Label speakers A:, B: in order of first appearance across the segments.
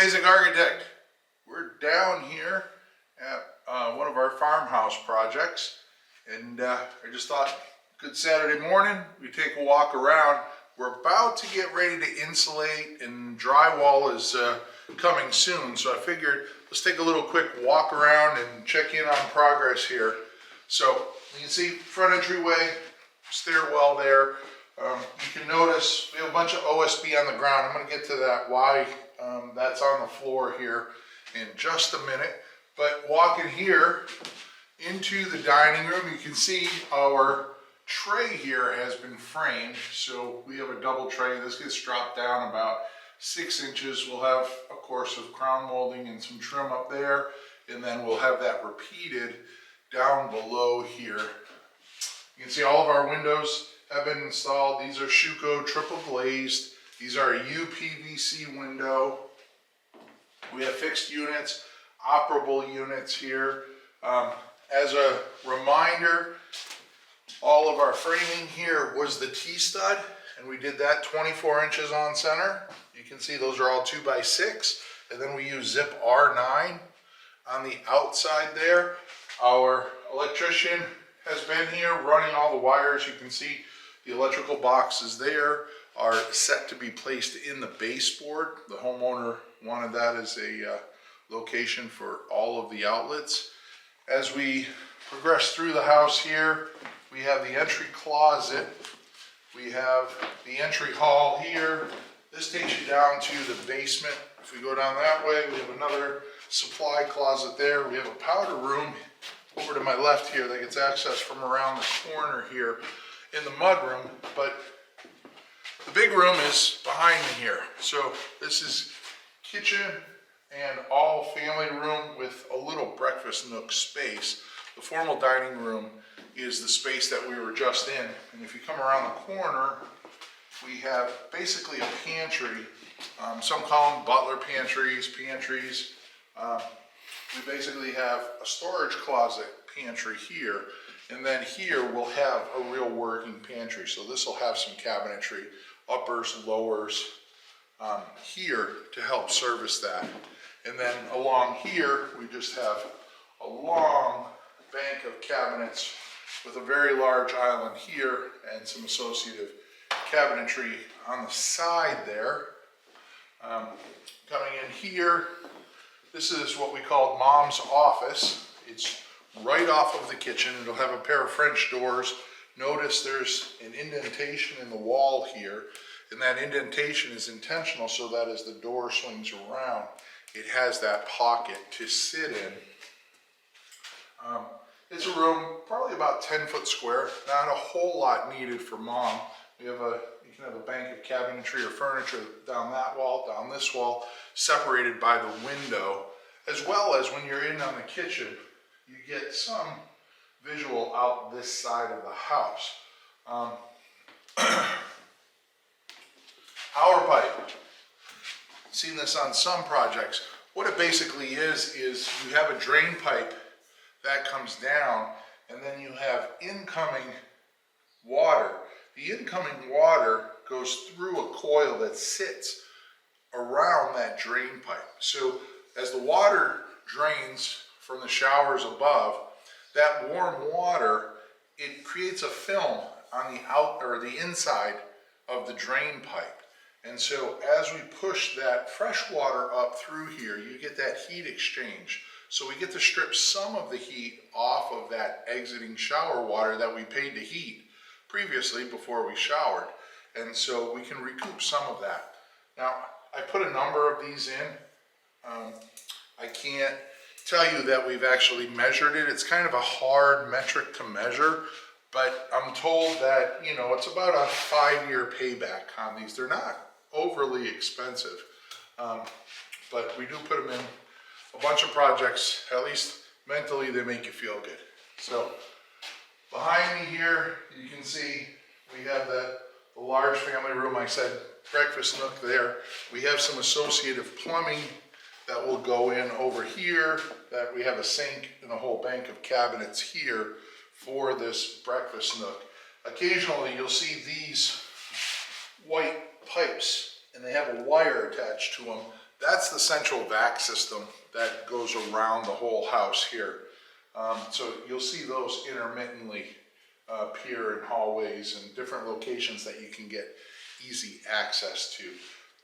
A: Basic Architect. We're down here at one of our farmhouse projects, and I just thought, good Saturday morning, we take a walk around. We're about to get ready to insulate, and drywall is coming soon, so I figured let's take a little quick walk around and check in on progress here. So you can see front entryway, stairwell there. You can notice we have a bunch of OSB on the ground. I'm going to get to that, why that's on the floor here in just a minute. But walking here into the dining room, you can see our tray here has been framed. So we have a double tray. This gets dropped down about 6 inches. We'll have, of course, of crown molding and some trim up there. And then we'll have that repeated down below here. You can see all of our windows have been installed. These are Schuco triple glazed. These are a UPVC window. We have fixed units, operable units here. As a reminder, all of our framing here was the T-stud, and we did that 24 inches on center. You can see those are all 2x6, and then we use zip R9 on the outside there. Our electrician has been here running all the wires. You can see the electrical boxes there are set to be placed in the baseboard. The homeowner wanted that as a location for all of the outlets. As we progress through the house here, we have the entry closet. We have the entry hall here. This takes you down to the basement. If we go down that way, we have another supply closet there. We have a powder room over to my left here that gets access from around the corner here in the mud room, but the big room is behind me here. So this is kitchen and all family room with a little breakfast nook space. The formal dining room is the space that we were just in. And if you come around the corner, we have basically a pantry. Some call them butler pantries. We basically have a storage closet pantry here. And then here we'll have a real working pantry. So this will have some cabinetry, uppers, lowers, here to help service that. And then along here, we just have a long bank of cabinets with a very large island here and some associative cabinetry on the side there. Coming in here, this is what we call Mom's office. It's right off of the kitchen. It'll have a pair of French doors. Notice there's an indentation in the wall here, and that indentation is intentional so that as the door swings around, it has that pocket to sit in. It's a room probably about 10 foot square, not a whole lot needed for Mom. You can have a bank of cabinetry or furniture down that wall, down this wall, separated by the window, as well as when you're in on the kitchen, you get some visual out this side of the house. Power pipe. Seen this on some projects. What it basically is you have a drain pipe that comes down, and then you have incoming water. The incoming water goes through a coil that sits around that drain pipe. So as the water drains from the showers above, that warm water, it creates a film on the inside of the drain pipe. And so as we push that fresh water up through here, you get that heat exchange. So we get to strip some of the heat off of that exiting shower water that we paid to heat previously before we showered. And so we can recoup some of that. Now, I put a number of these in. I can't tell you that we've actually measured it. It's kind of a hard metric to measure, but I'm told that, it's about a 5-year payback on these. They're not overly expensive, but we do put them in a bunch of projects. At least mentally, they make you feel good. So behind me here, you can see we have the large family room. I said breakfast nook there. We have some associative plumbing that will go in over here, that we have a sink and a whole bank of cabinets here for this breakfast nook. Occasionally you'll see these white pipes, and they have a wire attached to them That's the central vac system that goes around the whole house here. So you'll see those intermittently appear in hallways and different locations that you can get easy access to.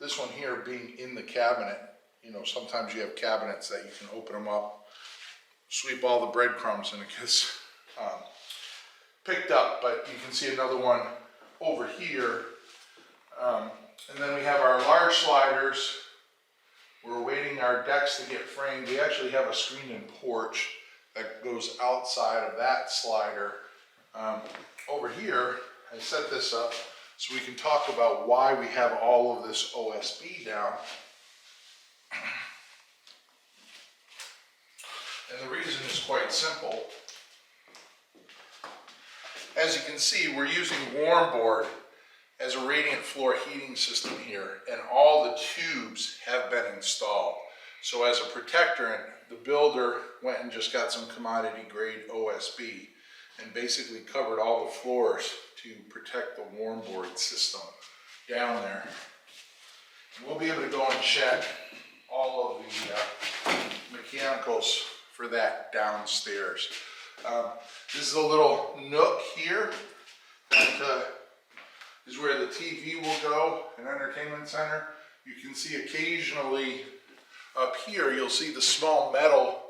A: This one here being in the cabinet, you know, sometimes you have cabinets that you can open them up, sweep all the breadcrumbs, and it gets picked up. But you can see another one over here. And then we have our large sliders. We're waiting our decks to get framed. We actually have a screened-in porch that goes outside of that slider. Over here, I set this up so we can talk about why we have all of this OSB down. And the reason is quite simple. As you can see, we're using warm board as a radiant floor heating system here, and all the tubes have been installed. So as a protectorant, the builder went and just got some commodity grade OSB and basically covered all the floors to protect the warm board system down there. And we'll be able to go and check all of the mechanicals for that downstairs. This is a little nook here that is where the TV will go, an entertainment center. You can see occasionally up here, you'll see the small metal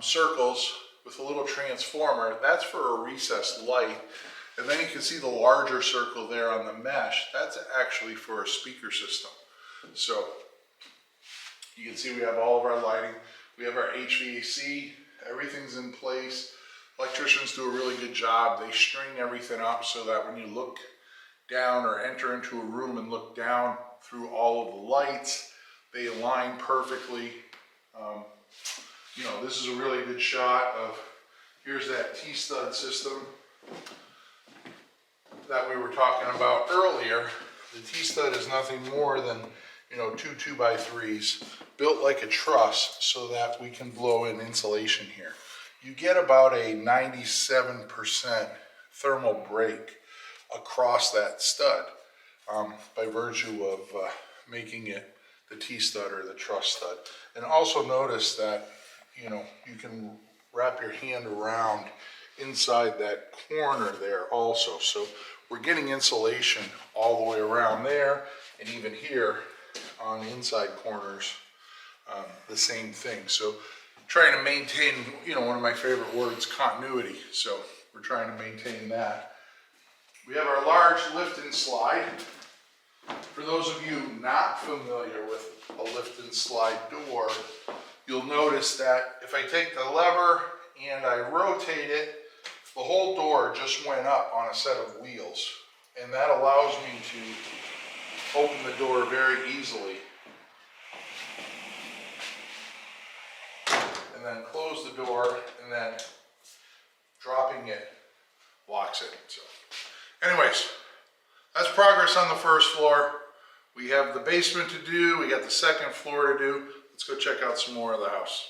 A: circles with a little transformer. That's for a recessed light. And then you can see the larger circle there on the mesh. That's actually for a speaker system. So you can see we have all of our lighting. We have our HVAC, everything's in place. Electricians do a really good job. They string everything up so that when you look down or enter into a room and look down through all of the lights, they align perfectly. You know, this is a really good shot of, here's that T-stud system that we were talking about earlier. The T-stud is nothing more than, you know, two 2x3s built like a truss so that we can blow in insulation here. You get about a 97% thermal break across that stud by virtue of making it the T-stud or the truss stud. And also notice that, you know, you can wrap your hand around inside that corner there also. So we're getting insulation all the way around there, and even here on the inside corners, the same thing. So trying to maintain, you know, one of my favorite words, continuity. So we're trying to maintain that. We have our large lift and slide. For those of you not familiar with a lift and slide door, you'll notice that if I take the lever and I rotate it, the whole door just went up on a set of wheels. And that allows me to open the door very easily. And then close the door, and then dropping it locks it. So anyways, that's progress on the first floor. We have the basement to do, we got the second floor to do. Let's go check out some more of the house.